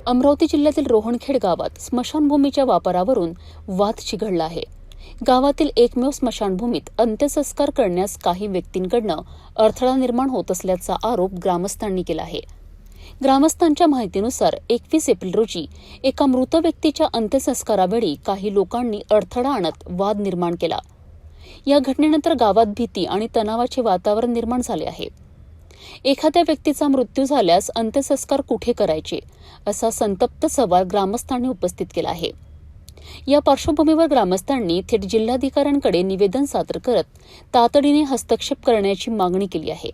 अमरावती जिल्ह्यातील रोहणखेड गावात स्मशानभूमीच्या वापरावरून वाद चिघळला आहे। गावातील एकमेव स्मशानभूमीत अंत्यसंस्कार करण्यास काही व्यक्तींकडून अडथळा निर्माण होत असल्याचा आरोप ग्रामस्थांनी केला आहे। ग्रामस्थांच्या माहितीनुसार 21 एप्रिल रोजी एका मृत व्यक्तीच्या अंत्यसंस्कारावेळी काही लोकांनी अडथळा आणत वाद निर्माण केला। या घटनेनंतर गावात भीती आणि तणावाचे वातावरण निर्माण झाले आहे। एखाद्या व्यक्तीचा मृत्यू झाल्यास अंत्यसंस्कार कुठे करायचे असा संतप्त सवाल ग्रामस्थांनी उपस्थित केला आहे। या पार्श्वभूमीवर ग्रामस्थांनी थेट जिल्हाधिकाऱ्यांकडे निवेदन सादर करत तातडीने हस्तक्षेप करण्याची मागणी केली आहे।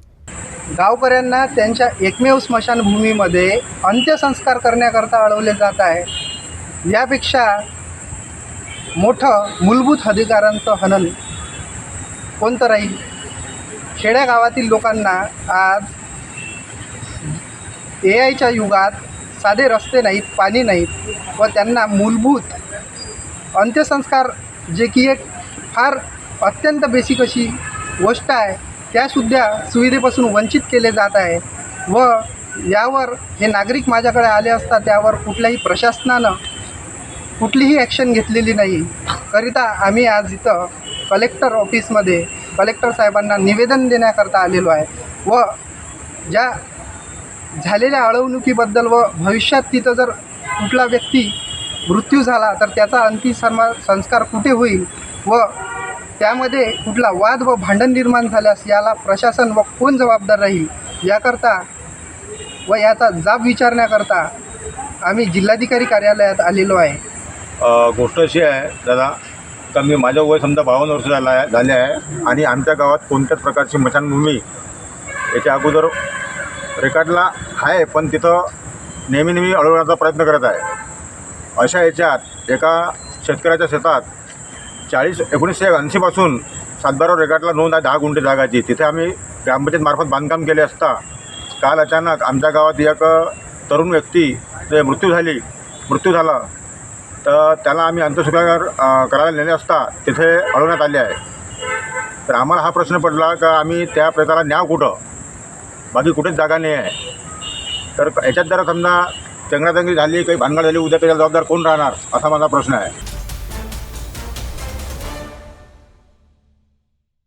गावकऱ्यांना त्यांच्या एकमेव स्मशानभूमीमध्ये अंत्यसंस्कार करण्याकरता अडवले जात आहे। यापेक्षा मोठं मूलभूत अधिकारांचं हनन कोणतं राहील? खेड्यागावातील लोकांना आज AIच्या युगात साधे रस्ते नाहीत, पाणी नाहीत व त्यांना मूलभूत अंत्यसंस्कार जे की एक फार अत्यंत बेसिक अशी गोष्ट आहे त्यासुद्धा सुविधेपासून वंचित केले जात आहे। व यावर हे नागरिक माझ्याकडे आले असता त्यावर कुठल्याही प्रशासनानं कुठलीही ॲक्शन घेतलेली नाही। करिता आम्ही आज इथं कलेक्टर ऑफिसमध्ये कलेक्टर साहेबांना निवेदन देण्याकरता आलेलो आहे व ज्या झालेल्या अडवणुकीबद्दल व भविष्यात तिथं जर कुठला व्यक्ती मृत्यू झाला तर त्याचा अंत्यसंस्कार कुठे होईल व त्यामध्ये कुठला वाद व भांडण निर्माण झाल्यास याला प्रशासन व कोण जबाबदार राहील याकरता व याचा जाब विचारण्याकरता आम्ही जिल्हाधिकारी कार्यालयात आलेलो आहे। गोष्ट अशी आहे दादा का मी माझं वय समजा 52 वर्ष झाले आहे आणि आमच्या गावात कोणत्याच प्रकारची स्मशानभूमी याच्या अगोदर रेकॉर्डला आहे, पण तिथं नेहमी अडवण्याचा प्रयत्न करत आहे। अशा याच्यात एका शेतकऱ्याच्या शेतात 1980 पासून 7-12 रेकॉर्डला नोंद आहे 10 गुंठे जागाची। तिथे आम्ही ग्रामपंचायतमार्फत बांधकाम केले असता काल अचानक आमच्या गावात एक तरुण व्यक्ती जे मृत्यू झाला तर त्याला आम्ही अंत्यसंस्कार करायला नेले असता तिथे अडवण्यात आले आहे। तर आम्हाला हा प्रश्न पडला का आम्ही त्या प्रेताला न्याव कुठं, बाकी कुठेच जागा नाही आहे। तर याच्यात जर समजा चंगराचंगरी झाली, काही भानगड झाली, उद्या त्याला जबाबदार कोण राहणार असा माझा प्रश्न आहे।